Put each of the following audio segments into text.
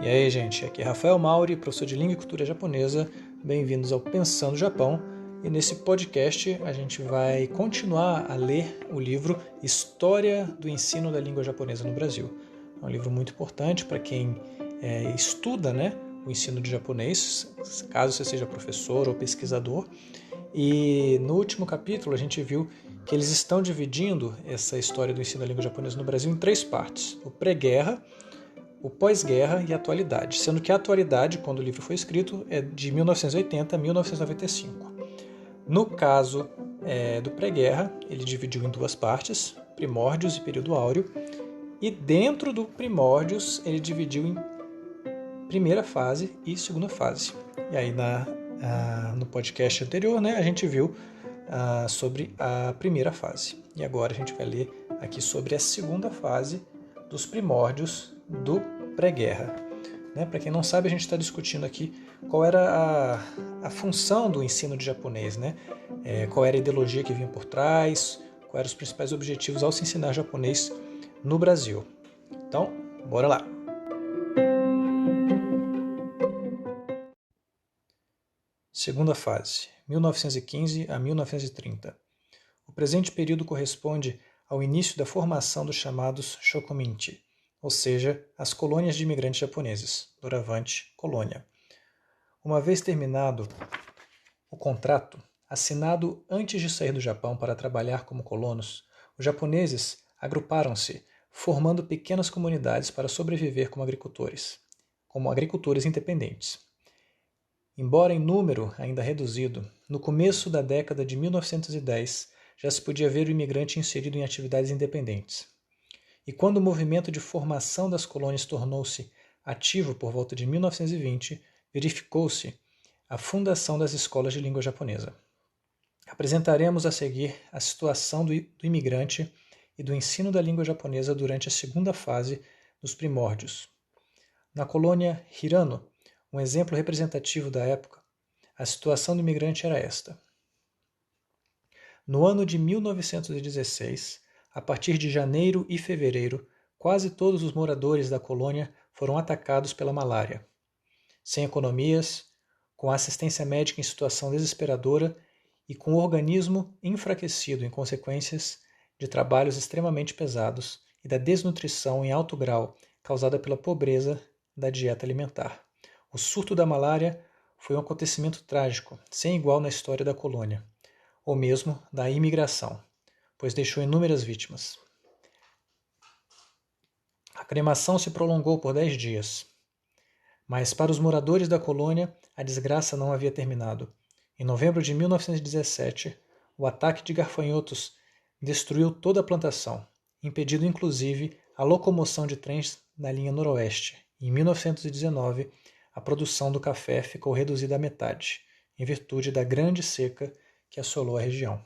E aí, gente, aqui é Rafael Mauri, professor de Língua e Cultura Japonesa. Bem-vindos ao Pensando Japão. E nesse podcast a gente vai continuar a ler o livro História do Ensino da Língua Japonesa no Brasil. É um livro muito importante para quem estuda, o ensino de japonês, caso você seja professor ou pesquisador. E no último capítulo a gente viu que eles estão dividindo essa história do ensino da língua japonesa no Brasil em 3 partes: o pré-guerra, o pós-guerra e a atualidade, sendo que a atualidade, quando o livro foi escrito, é de 1980 a 1995. No caso do pré-guerra, ele dividiu em 2 partes, primórdios e período áureo, e dentro do primórdios ele dividiu em primeira fase e segunda fase. E aí no podcast anterior a gente viu sobre a primeira fase. E agora a gente vai ler aqui sobre a segunda fase dos primórdios do pré-guerra. Para quem não sabe, a gente está discutindo aqui qual era a função do ensino de japonês, qual era a ideologia que vinha por trás, quais eram os principais objetivos ao se ensinar japonês no Brasil. Então, bora lá! Segunda fase, 1915 a 1930. O presente período corresponde ao início da formação dos chamados shokuminchi, ou seja, as colônias de imigrantes japoneses, doravante colônia. Uma vez terminado o contrato, assinado antes de sair do Japão para trabalhar como colonos, os japoneses agruparam-se, formando pequenas comunidades para sobreviver como agricultores independentes. Embora em número ainda reduzido, no começo da década de 1910 já se podia ver o imigrante inserido em atividades independentes. E quando o movimento de formação das colônias tornou-se ativo por volta de 1920, verificou-se a fundação das escolas de língua japonesa. Apresentaremos a seguir a situação do imigrante e do ensino da língua japonesa durante a segunda fase dos primórdios. Na colônia Hirano, um exemplo representativo da época, a situação do imigrante era esta. No ano de 1916, a partir de janeiro e fevereiro, quase todos os moradores da colônia foram atacados pela malária. Sem economias, com a assistência médica em situação desesperadora e com o organismo enfraquecido em consequências de trabalhos extremamente pesados e da desnutrição em alto grau causada pela pobreza da dieta alimentar. O surto da malária foi um acontecimento trágico, sem igual na história da colônia, ou mesmo da imigração, pois deixou inúmeras vítimas. A cremação se prolongou por 10 dias. Mas para os moradores da colônia, a desgraça não havia terminado. Em novembro de 1917, o ataque de gafanhotos destruiu toda a plantação, impedindo inclusive a locomoção de trens na linha noroeste. Em 1919, a produção do café ficou reduzida à metade, em virtude da grande seca que assolou a região.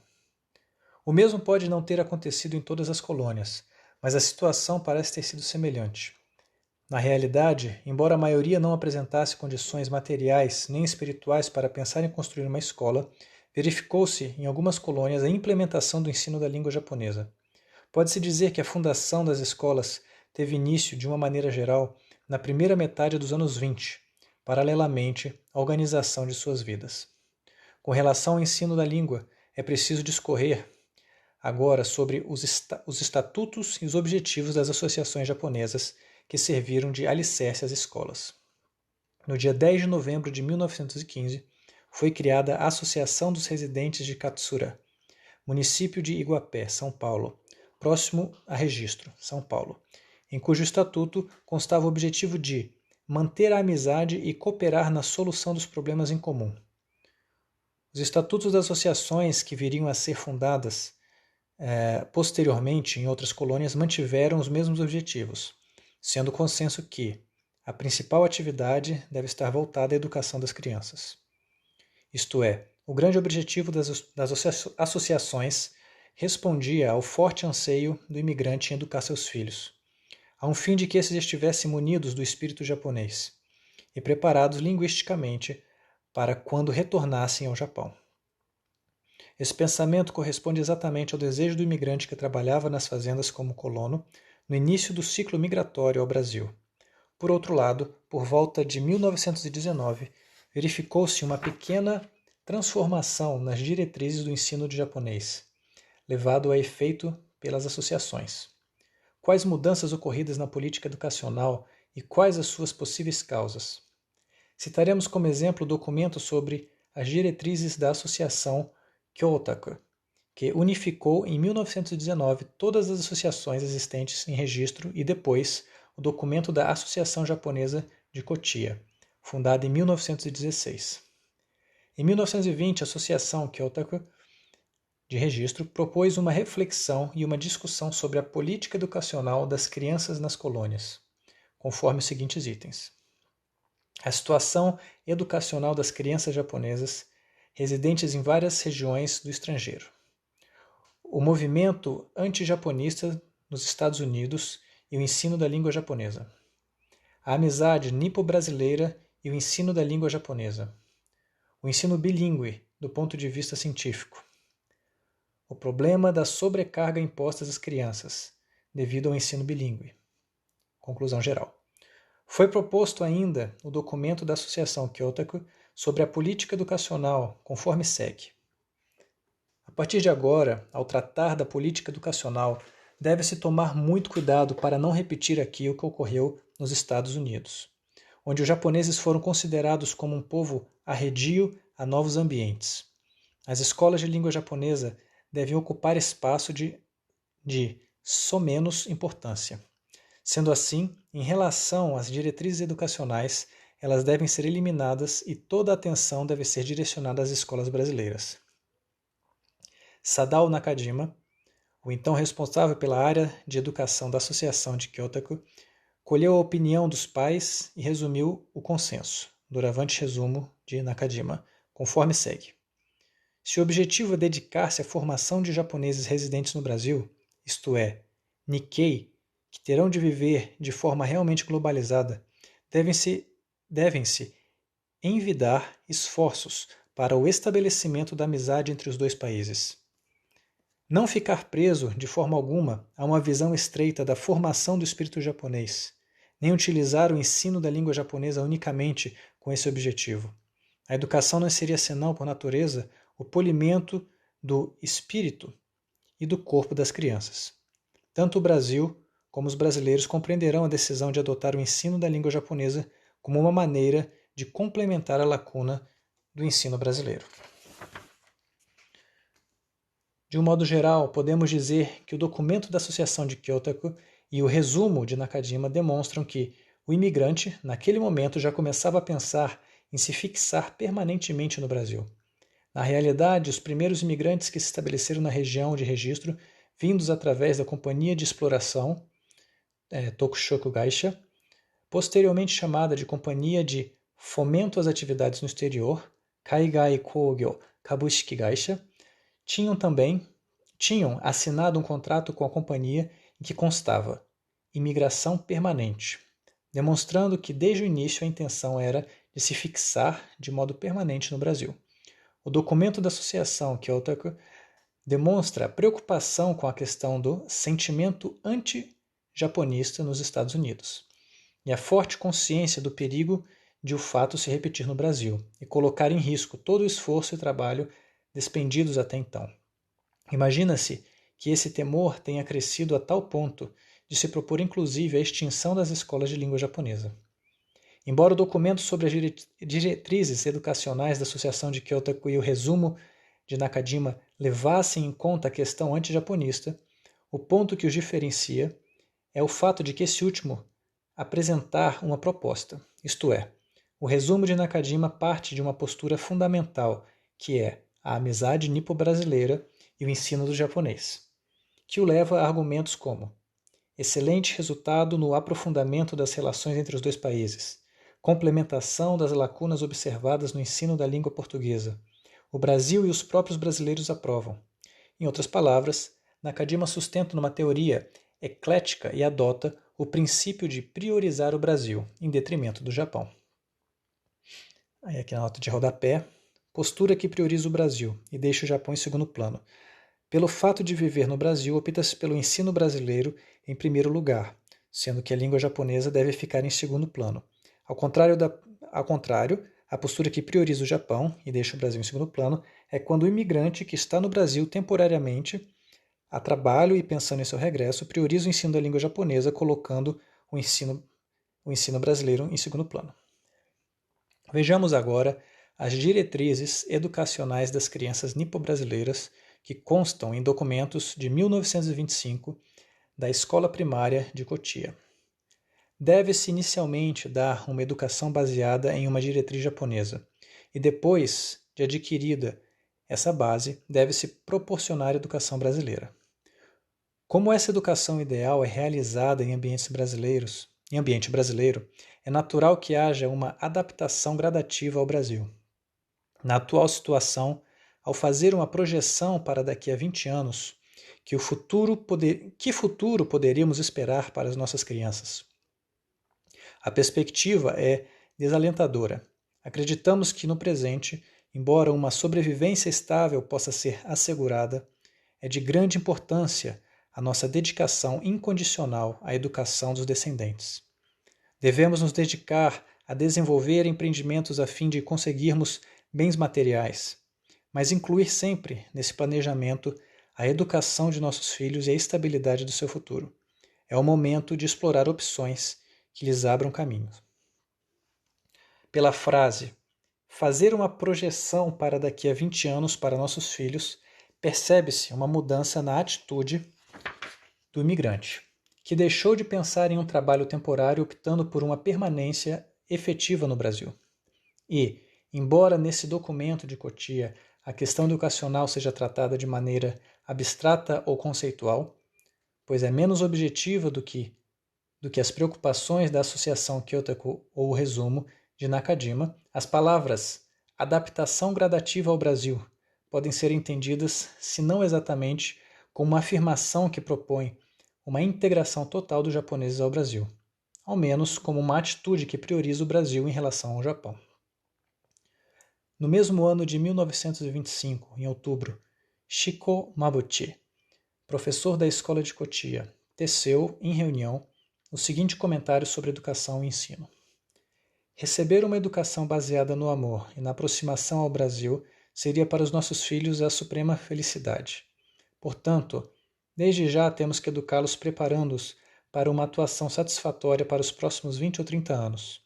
O mesmo pode não ter acontecido em todas as colônias, mas a situação parece ter sido semelhante. Na realidade, embora a maioria não apresentasse condições materiais nem espirituais para pensar em construir uma escola, verificou-se em algumas colônias a implementação do ensino da língua japonesa. Pode-se dizer que a fundação das escolas teve início, de uma maneira geral, na primeira metade dos anos 20, paralelamente à organização de suas vidas. Com relação ao ensino da língua, é preciso discorrer agora sobre os estatutos e os objetivos das associações japonesas que serviram de alicerce às escolas. No dia 10 de novembro de 1915, foi criada a Associação dos Residentes de Katsura, município de Iguapé, São Paulo, próximo a Registro, São Paulo, em cujo estatuto constava o objetivo de manter a amizade e cooperar na solução dos problemas em comum. Os estatutos das associações que viriam a ser fundadas posteriormente em outras colônias mantiveram os mesmos objetivos, sendo consenso que a principal atividade deve estar voltada à educação das crianças. Isto é, o grande objetivo das associações respondia ao forte anseio do imigrante em educar seus filhos, a um fim de que esses estivessem munidos do espírito japonês e preparados linguisticamente para quando retornassem ao Japão. Esse pensamento corresponde exatamente ao desejo do imigrante que trabalhava nas fazendas como colono no início do ciclo migratório ao Brasil. Por outro lado, por volta de 1919, verificou-se uma pequena transformação nas diretrizes do ensino de japonês, levado a efeito pelas associações. Quais mudanças ocorridas na política educacional e quais as suas possíveis causas? Citaremos como exemplo o documento sobre as diretrizes da Associação Kyotaku, que unificou em 1919 todas as associações existentes em registro, e depois o documento da Associação Japonesa de Kochiya, fundada em 1916. Em 1920, a Associação Kyotaku de Registro propôs uma reflexão e uma discussão sobre a política educacional das crianças nas colônias, conforme os seguintes itens: a situação educacional das crianças japonesas residentes em várias regiões do estrangeiro, o movimento anti-japonista nos Estados Unidos e o ensino da língua japonesa, a amizade nipo-brasileira e o ensino da língua japonesa, o ensino bilíngue do ponto de vista científico, o problema da sobrecarga imposta às crianças devido ao ensino bilíngue. Conclusão geral. Foi proposto ainda o documento da Associação Kyotaku sobre a política educacional, conforme segue. A partir de agora, ao tratar da política educacional, deve-se tomar muito cuidado para não repetir aqui o que ocorreu nos Estados Unidos, onde os japoneses foram considerados como um povo arredio a novos ambientes. As escolas de língua japonesa devem ocupar espaço de somenos importância. Sendo assim, em relação às diretrizes educacionais, elas devem ser eliminadas e toda a atenção deve ser direcionada às escolas brasileiras. Sadao Nakajima, o então responsável pela área de educação da Associação de Kyotaku, colheu a opinião dos pais e resumiu o consenso, doravante resumo de Nakajima, conforme segue. Se o objetivo é dedicar-se à formação de japoneses residentes no Brasil, isto é, Nikkei, que terão de viver de forma realmente globalizada, devem-se envidar esforços para o estabelecimento da amizade entre os dois países. Não ficar preso, de forma alguma, a uma visão estreita da formação do espírito japonês, nem utilizar o ensino da língua japonesa unicamente com esse objetivo. A educação não seria senão, por natureza, o polimento do espírito e do corpo das crianças. Tanto o Brasil como os brasileiros compreenderão a decisão de adotar o ensino da língua japonesa como uma maneira de complementar a lacuna do ensino brasileiro. De um modo geral, podemos dizer que o documento da Associação de Kyotaku e o resumo de Nakajima demonstram que o imigrante, naquele momento, já começava a pensar em se fixar permanentemente no Brasil. Na realidade, os primeiros imigrantes que se estabeleceram na região de registro, vindos através da Companhia de Exploração, Tokushoku Gaisha, posteriormente chamada de Companhia de Fomento às Atividades no Exterior, Kaigai Kogyo Kabushiki Gaisha, tinham assinado um contrato com a companhia em que constava imigração permanente, demonstrando que desde o início a intenção era de se fixar de modo permanente no Brasil. O documento da Associação Kyotaku demonstra a preocupação com a questão do sentimento anti-japonista nos Estados Unidos e a forte consciência do perigo de o fato se repetir no Brasil e colocar em risco todo o esforço e trabalho despendidos até então. Imagina-se que esse temor tenha crescido a tal ponto de se propor inclusive a extinção das escolas de língua japonesa. Embora o documento sobre as diretrizes educacionais da Associação de Kyotaku e o resumo de Nakajima levassem em conta a questão anti-japonista, o ponto que os diferencia é o fato de que esse último apresentar uma proposta, isto é, o resumo de Nakajima parte de uma postura fundamental, que é a amizade nipo-brasileira e o ensino do japonês, que o leva a argumentos como excelente resultado no aprofundamento das relações entre os dois países, complementação das lacunas observadas no ensino da língua portuguesa. O Brasil e os próprios brasileiros aprovam. Em outras palavras, Nakajima sustenta numa teoria eclética e adota o princípio de priorizar o Brasil, em detrimento do Japão. Aí aqui na nota de rodapé, postura que prioriza o Brasil e deixa o Japão em segundo plano. Pelo fato de viver no Brasil, opta-se pelo ensino brasileiro em primeiro lugar, sendo que a língua japonesa deve ficar em segundo plano. Ao contrário, a postura que prioriza o Japão e deixa o Brasil em segundo plano é quando o imigrante que está no Brasil temporariamente, a trabalho e pensando em seu regresso, prioriza o ensino da língua japonesa, colocando o ensino brasileiro em segundo plano. Vejamos agora as diretrizes educacionais das crianças nipo-brasileiras que constam em documentos de 1925 da Escola Primária de Cotia. Deve-se inicialmente dar uma educação baseada em uma diretriz japonesa e depois de adquirida essa base, deve-se proporcionar a educação brasileira. Como essa educação ideal é realizada em ambiente brasileiro, é natural que haja uma adaptação gradativa ao Brasil. Na atual situação, ao fazer uma projeção para daqui a 20 anos, que futuro poderíamos esperar para as nossas crianças? A perspectiva é desalentadora. Acreditamos que no presente, embora uma sobrevivência estável possa ser assegurada, é de grande importância a nossa dedicação incondicional à educação dos descendentes. Devemos nos dedicar a desenvolver empreendimentos a fim de conseguirmos bens materiais, mas incluir sempre nesse planejamento a educação de nossos filhos e a estabilidade do seu futuro. É o momento de explorar opções que lhes abram caminhos. Pela frase fazer uma projeção para daqui a 20 anos para nossos filhos, percebe-se uma mudança na atitude do imigrante, que deixou de pensar em um trabalho temporário optando por uma permanência efetiva no Brasil. E, embora nesse documento de Cotia a questão educacional seja tratada de maneira abstrata ou conceitual, pois é menos objetiva do que as preocupações da Associação Kyotaku ou o resumo de Nakajima, as palavras adaptação gradativa ao Brasil podem ser entendidas, se não exatamente, como uma afirmação que propõe uma integração total dos japoneses ao Brasil, ao menos como uma atitude que prioriza o Brasil em relação ao Japão. No mesmo ano de 1925, em outubro, Shiko Mabuchi, professor da Escola de Cotia, teceu, em reunião, o seguinte comentário sobre educação e ensino. Receber uma educação baseada no amor e na aproximação ao Brasil seria para os nossos filhos a suprema felicidade. Portanto, desde já temos que educá-los preparando-os para uma atuação satisfatória para os próximos 20 ou 30 anos.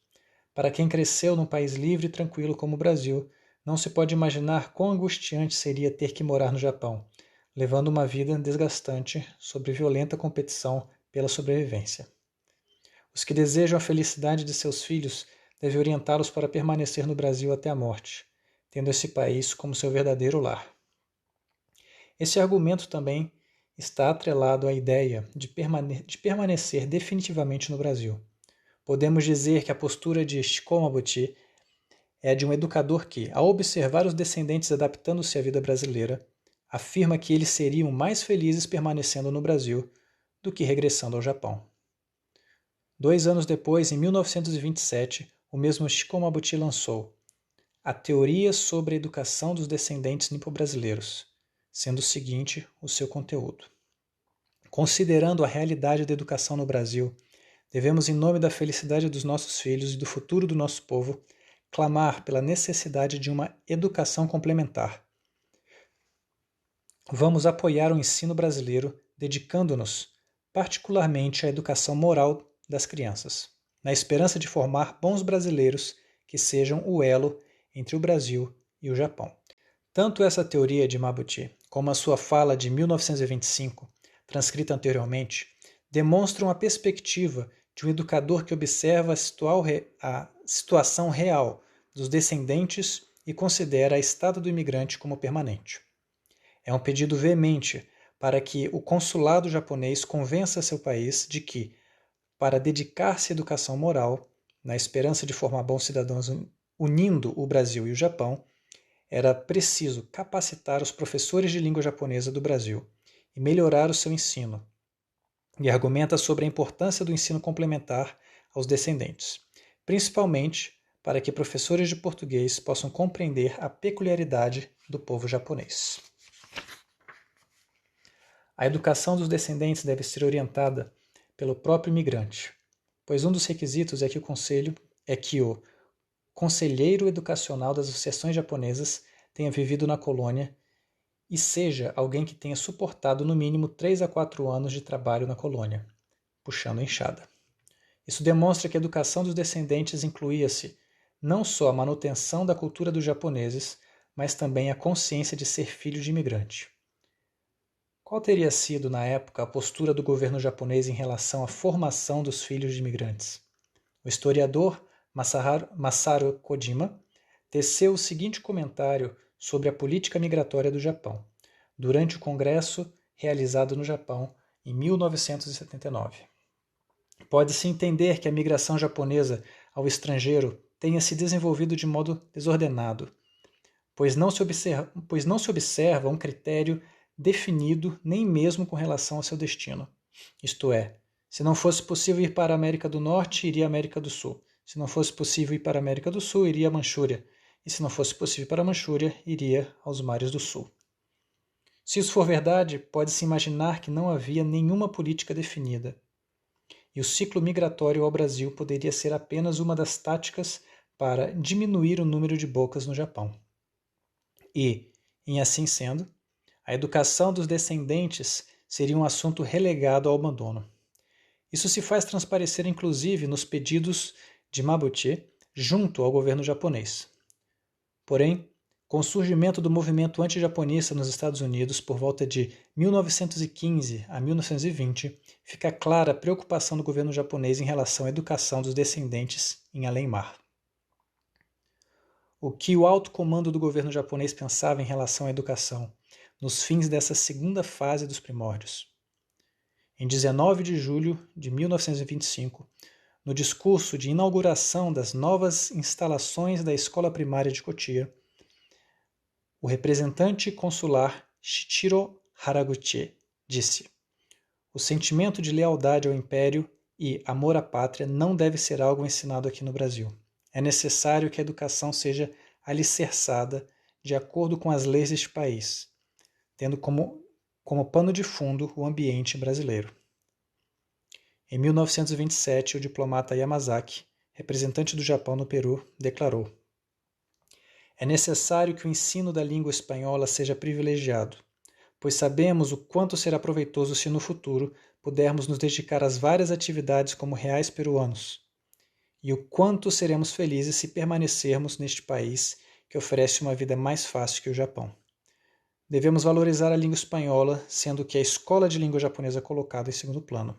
Para quem cresceu num país livre e tranquilo como o Brasil, não se pode imaginar quão angustiante seria ter que morar no Japão, levando uma vida desgastante sob violenta competição pela sobrevivência. Os que desejam a felicidade de seus filhos devem orientá-los para permanecer no Brasil até a morte, tendo esse país como seu verdadeiro lar. Esse argumento também está atrelado à ideia de permanecer definitivamente no Brasil. Podemos dizer que a postura de Shiko Mabuchi é a de um educador que, ao observar os descendentes adaptando-se à vida brasileira, afirma que eles seriam mais felizes permanecendo no Brasil do que regressando ao Japão. 2 anos depois, em 1927, o mesmo Shiko Mabuchi lançou A Teoria sobre a Educação dos Descendentes Nipo-Brasileiros, sendo o seguinte o seu conteúdo. Considerando a realidade da educação no Brasil, devemos, em nome da felicidade dos nossos filhos e do futuro do nosso povo, clamar pela necessidade de uma educação complementar. Vamos apoiar o ensino brasileiro, dedicando-nos particularmente à educação moral das crianças, na esperança de formar bons brasileiros que sejam o elo entre o Brasil e o Japão. Tanto essa teoria de Mabuchi como a sua fala de 1925, transcrita anteriormente, demonstram a perspectiva de um educador que observa a situação real dos descendentes e considera a estada do imigrante como permanente. É um pedido veemente para que o consulado japonês convença seu país de que, para dedicar-se à educação moral, na esperança de formar bons cidadãos unindo o Brasil e o Japão, era preciso capacitar os professores de língua japonesa do Brasil e melhorar o seu ensino, e argumenta sobre a importância do ensino complementar aos descendentes, principalmente para que professores de português possam compreender a peculiaridade do povo japonês. A educação dos descendentes deve ser orientada pelo próprio imigrante, pois um dos requisitos é que o conselheiro educacional das associações japonesas tenha vivido na colônia e seja alguém que tenha suportado no mínimo 3 a 4 anos de trabalho na colônia, puxando a enxada. Isso demonstra que a educação dos descendentes incluía-se não só a manutenção da cultura dos japoneses, mas também a consciência de ser filho de imigrante. Qual teria sido, na época, a postura do governo japonês em relação à formação dos filhos de imigrantes? O historiador Masaru Kojima teceu o seguinte comentário sobre a política migratória do Japão, durante o congresso realizado no Japão em 1979. Pode-se entender que a migração japonesa ao estrangeiro tenha se desenvolvido de modo desordenado, pois não se observa um critério definido nem mesmo com relação ao seu destino. Isto é, se não fosse possível ir para a América do Norte, iria à América do Sul. Se não fosse possível ir para a América do Sul, iria à Manchúria. E se não fosse possível ir para a Manchúria, iria aos mares do Sul. Se isso for verdade, pode-se imaginar que não havia nenhuma política definida. E o ciclo migratório ao Brasil poderia ser apenas uma das táticas para diminuir o número de bocas no Japão. E, em assim sendo, a educação dos descendentes seria um assunto relegado ao abandono. Isso se faz transparecer inclusive nos pedidos de Mabuchi junto ao governo japonês. Porém, com o surgimento do movimento anti-japonista nos Estados Unidos por volta de 1915 a 1920, fica clara a preocupação do governo japonês em relação à educação dos descendentes em além-mar. O que o alto comando do governo japonês pensava em relação à educação nos fins dessa segunda fase dos primórdios? Em 19 de julho de 1925, no discurso de inauguração das novas instalações da Escola Primária de Cotia, o representante consular Shichiro Haraguchi disse: "O sentimento de lealdade ao império e amor à pátria não deve ser algo ensinado aqui no Brasil. É necessário que a educação seja alicerçada de acordo com as leis deste país, tendo como pano de fundo o ambiente brasileiro." Em 1927, o diplomata Yamazaki, representante do Japão no Peru, declarou: "É necessário que o ensino da língua espanhola seja privilegiado, pois sabemos o quanto será proveitoso se no futuro pudermos nos dedicar às várias atividades como reais peruanos, e o quanto seremos felizes se permanecermos neste país que oferece uma vida mais fácil que o Japão. Devemos valorizar a língua espanhola, sendo que a escola de língua japonesa é colocada em segundo plano.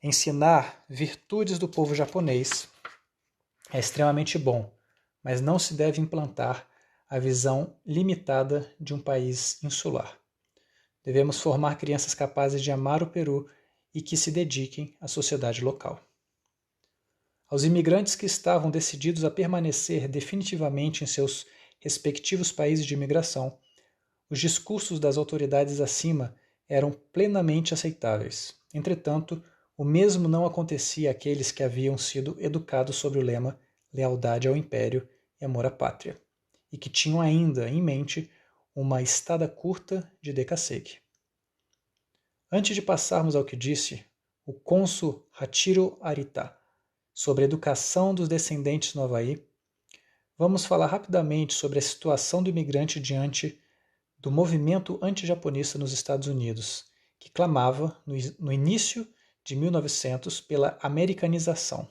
Ensinar virtudes do povo japonês é extremamente bom, mas não se deve implantar a visão limitada de um país insular. Devemos formar crianças capazes de amar o Peru e que se dediquem à sociedade local." Aos imigrantes que estavam decididos a permanecer definitivamente em seus respectivos países de imigração, os discursos das autoridades acima eram plenamente aceitáveis. Entretanto, o mesmo não acontecia àqueles que haviam sido educados sobre o lema lealdade ao império e amor à pátria, e que tinham ainda em mente uma estada curta de Dekaseki. Antes de passarmos ao que disse o cônsul Hachiro Arita sobre a educação dos descendentes no Havaí, vamos falar rapidamente sobre a situação do imigrante diante do movimento anti-japonista nos Estados Unidos, que clamava, no início de 1900, pela americanização.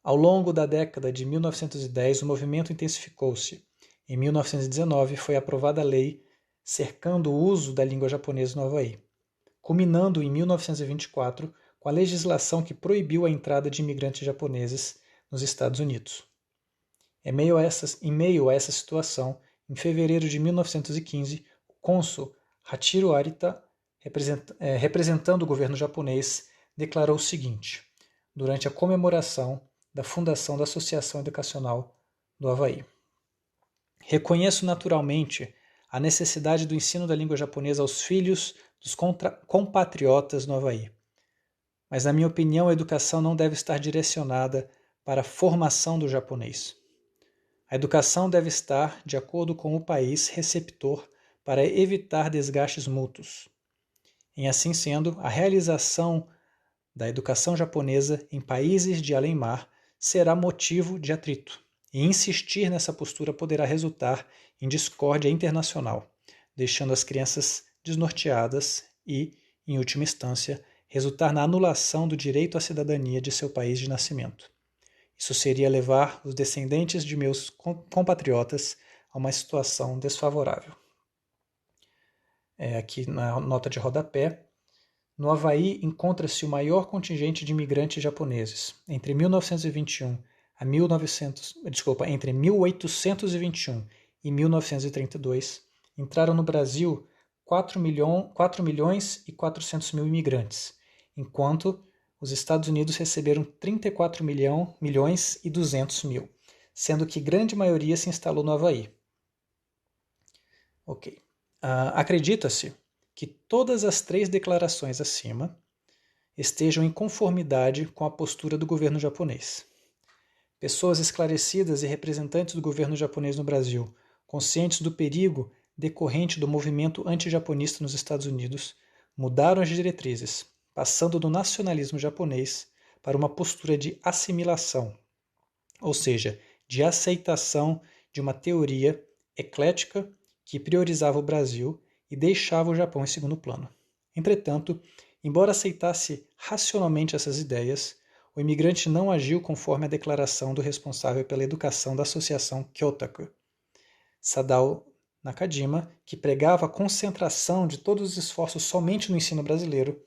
Ao longo da década de 1910, o movimento intensificou-se. Em 1919, foi aprovada a lei cercando o uso da língua japonesa no Havaí, culminando em 1924 com a legislação que proibiu a entrada de imigrantes japoneses nos Estados Unidos. Em meio a essa situação, em fevereiro de 1915, o cônsul Hachiro Arita, representando o governo japonês, declarou o seguinte, durante a comemoração da fundação da Associação Educacional do Havaí: "Reconheço naturalmente a necessidade do ensino da língua japonesa aos filhos dos compatriotas no Havaí. Mas, na minha opinião, a educação não deve estar direcionada para a formação do japonês. A educação deve estar de acordo com o país receptor para evitar desgastes mútuos. Em assim sendo, a realização da educação japonesa em países de além-mar será motivo de atrito, e insistir nessa postura poderá resultar em discórdia internacional, deixando as crianças desnorteadas e, em última instância, resultar na anulação do direito à cidadania de seu país de nascimento. Isso seria levar os descendentes de meus compatriotas a uma situação desfavorável. Aqui na nota de rodapé, no Havaí encontra-se o maior contingente de imigrantes japoneses. Entre 1821 e 1932, entraram no Brasil 4 milhões e 400 mil imigrantes, enquanto os Estados Unidos receberam 34 milhões e 200 mil, sendo que grande maioria se instalou no Havaí. Ok. Acredita-se que todas as 3 declarações acima estejam em conformidade com a postura do governo japonês. Pessoas esclarecidas e representantes do governo japonês no Brasil, conscientes do perigo decorrente do movimento anti-japonista nos Estados Unidos, mudaram as diretrizes, passando do nacionalismo japonês para uma postura de assimilação, ou seja, de aceitação de uma teoria eclética que priorizava o Brasil e deixava o Japão em segundo plano. Entretanto, embora aceitasse racionalmente essas ideias, o imigrante não agiu conforme a declaração do responsável pela educação da Associação Kyotaku, Sadao Nakajima, que pregava a concentração de todos os esforços somente no ensino brasileiro.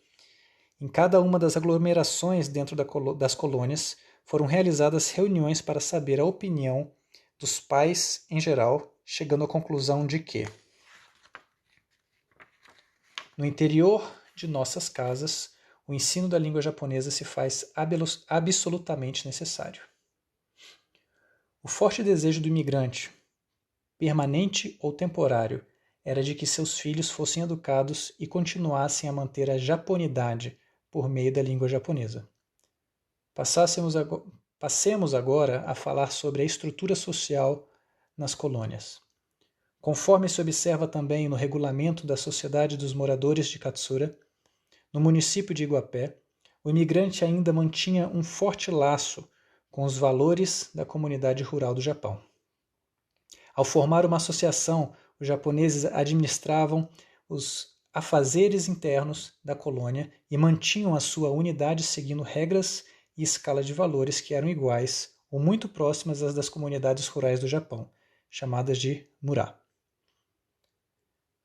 Em cada uma das aglomerações dentro das colônias foram realizadas reuniões para saber a opinião dos pais em geral, chegando à conclusão de que no interior de nossas casas, o ensino da língua japonesa se faz absolutamente necessário. O forte desejo do imigrante, permanente ou temporário, era de que seus filhos fossem educados e continuassem a manter a japonidade por meio da língua japonesa. Passemos agora a falar sobre a estrutura social nas colônias. Conforme se observa também no regulamento da Sociedade dos Moradores de Katsura, no município de Iguapé, o imigrante ainda mantinha um forte laço com os valores da comunidade rural do Japão. Ao formar uma associação, os japoneses administravam os afazeres internos da colônia e mantinham a sua unidade seguindo regras e escala de valores que eram iguais ou muito próximas às das comunidades rurais do Japão, chamadas de murá.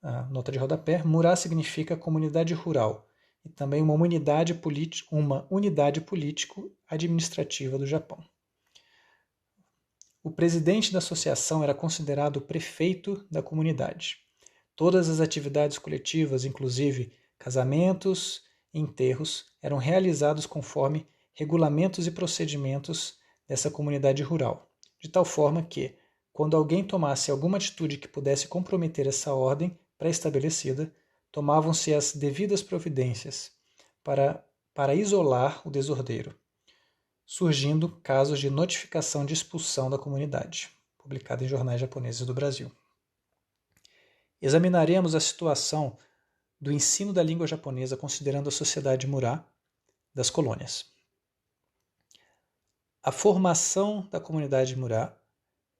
A nota de rodapé, murá significa comunidade rural e também uma unidade político-administrativa do Japão. O presidente da associação era considerado o prefeito da comunidade. Todas as atividades coletivas, inclusive casamentos e enterros, eram realizados conforme regulamentos e procedimentos dessa comunidade rural, de tal forma que, quando alguém tomasse alguma atitude que pudesse comprometer essa ordem pré-estabelecida, tomavam-se as devidas providências para isolar o desordeiro, surgindo casos de notificação de expulsão da comunidade, publicado em jornais japoneses do Brasil. Examinaremos a situação do ensino da língua japonesa considerando a sociedade murá das colônias. A formação da comunidade murá,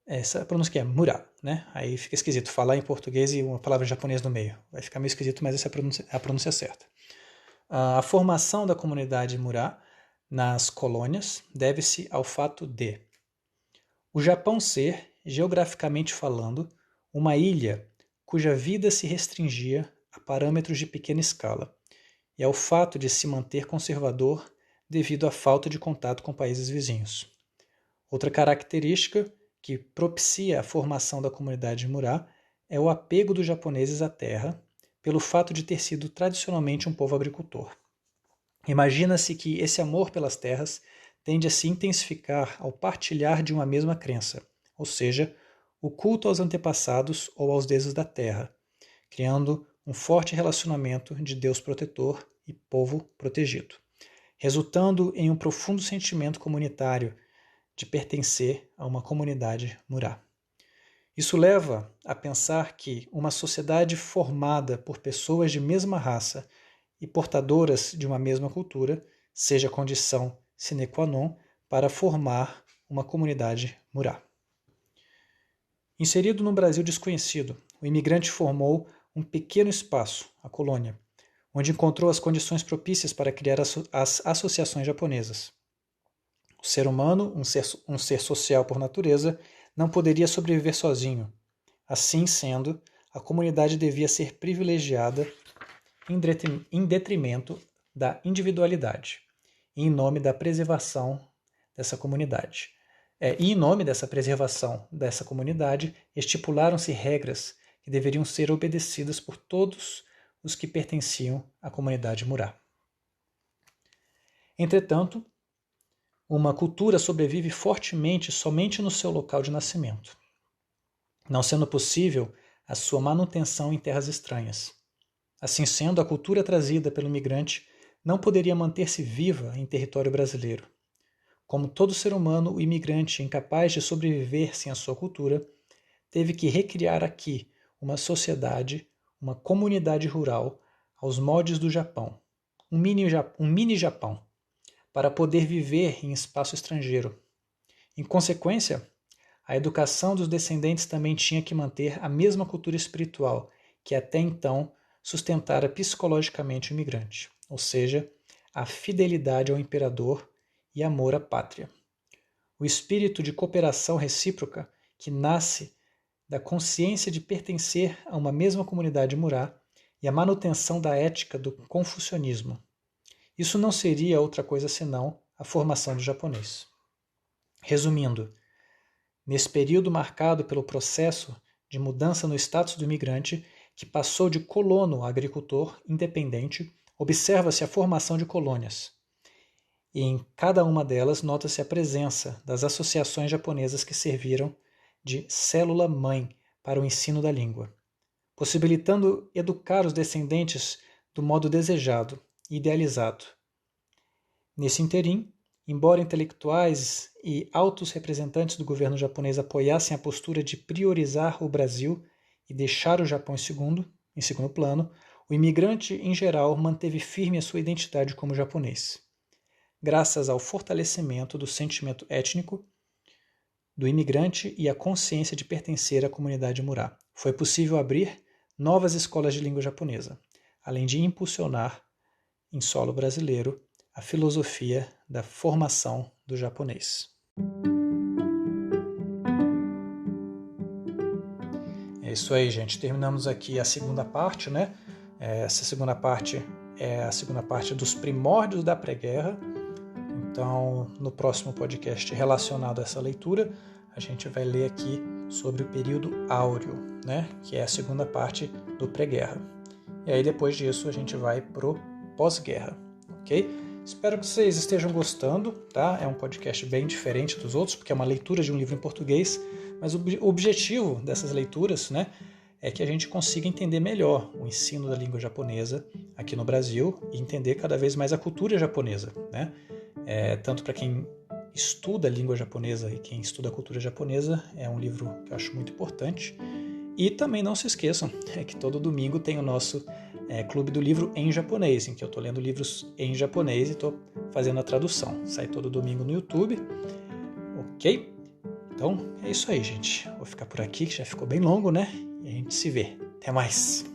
essa pronúncia aqui é murá, né? Aí fica esquisito falar em português e uma palavra japonesa no meio. Vai ficar meio esquisito, mas essa é a pronúncia certa. A formação da comunidade murá nas colônias deve-se ao fato de o Japão ser, geograficamente falando, uma ilha cuja vida se restringia a parâmetros de pequena escala, e ao fato de se manter conservador devido à falta de contato com países vizinhos. Outra característica que propicia a formação da comunidade murá é o apego dos japoneses à terra, pelo fato de ter sido tradicionalmente um povo agricultor. Imagina-se que esse amor pelas terras tende a se intensificar ao partilhar de uma mesma crença, ou seja, o culto aos antepassados ou aos deuses da terra, criando um forte relacionamento de Deus protetor e povo protegido, resultando em um profundo sentimento comunitário de pertencer a uma comunidade murá. Isso leva a pensar que uma sociedade formada por pessoas de mesma raça e portadoras de uma mesma cultura seja condição sine qua non para formar uma comunidade Murá. Inserido no Brasil desconhecido, o imigrante formou um pequeno espaço, a colônia, onde encontrou as condições propícias para criar as associações japonesas. O ser humano, um ser social por natureza, não poderia sobreviver sozinho. Assim sendo, a comunidade devia ser privilegiada em detrimento da individualidade, e em nome da preservação dessa comunidade. E em nome dessa preservação dessa comunidade, estipularam-se regras que deveriam ser obedecidas por todos os que pertenciam à comunidade Murá. Entretanto, uma cultura sobrevive fortemente somente no seu local de nascimento, não sendo possível a sua manutenção em terras estranhas. Assim sendo, a cultura trazida pelo imigrante não poderia manter-se viva em território brasileiro. Como todo ser humano, o imigrante, incapaz de sobreviver sem a sua cultura, teve que recriar aqui uma sociedade, uma comunidade rural, aos moldes do Japão, um mini Japão, para poder viver em espaço estrangeiro. Em consequência, a educação dos descendentes também tinha que manter a mesma cultura espiritual que até então sustentara psicologicamente o imigrante, ou seja, a fidelidade ao imperador e amor à pátria. O espírito de cooperação recíproca que nasce da consciência de pertencer a uma mesma comunidade Murá e a manutenção da ética do confucionismo. Isso não seria outra coisa senão a formação do japonês. Resumindo, nesse período marcado pelo processo de mudança no status do imigrante, que passou de colono a agricultor independente, observa-se a formação de colônias. E em cada uma delas nota-se a presença das associações japonesas que serviram de célula-mãe para o ensino da língua, possibilitando educar os descendentes do modo desejado e idealizado. Nesse interim, embora intelectuais e altos representantes do governo japonês apoiassem a postura de priorizar o Brasil e deixar o Japão em segundo plano, o imigrante, em geral, manteve firme a sua identidade como japonês. Graças ao fortalecimento do sentimento étnico do imigrante e à consciência de pertencer à comunidade Murá, foi possível abrir novas escolas de língua japonesa, além de impulsionar, em solo brasileiro, a filosofia da formação do japonês. É isso aí, gente. Terminamos aqui a segunda parte, né? Essa segunda parte é a segunda parte dos primórdios da pré-guerra. Então, no próximo podcast relacionado a essa leitura, a gente vai ler aqui sobre o período áureo, né? Que é a segunda parte do pré-guerra. E aí, depois disso, a gente vai pro pós-guerra, ok? Espero que vocês estejam gostando, tá? É um podcast bem diferente dos outros, porque é uma leitura de um livro em português, mas o objetivo dessas leituras, né, é que a gente consiga entender melhor o ensino da língua japonesa aqui no Brasil e entender cada vez mais a cultura japonesa, né? Tanto para quem estuda a língua japonesa e quem estuda a cultura japonesa, é um livro que eu acho muito importante. E também não se esqueçam que todo domingo tem o nosso Clube do Livro em Japonês, em que eu estou lendo livros em japonês e estou fazendo a tradução. Sai todo domingo no YouTube, ok? Então é isso aí, gente. Vou ficar por aqui, que já ficou bem longo, né? E a gente se vê. Até mais!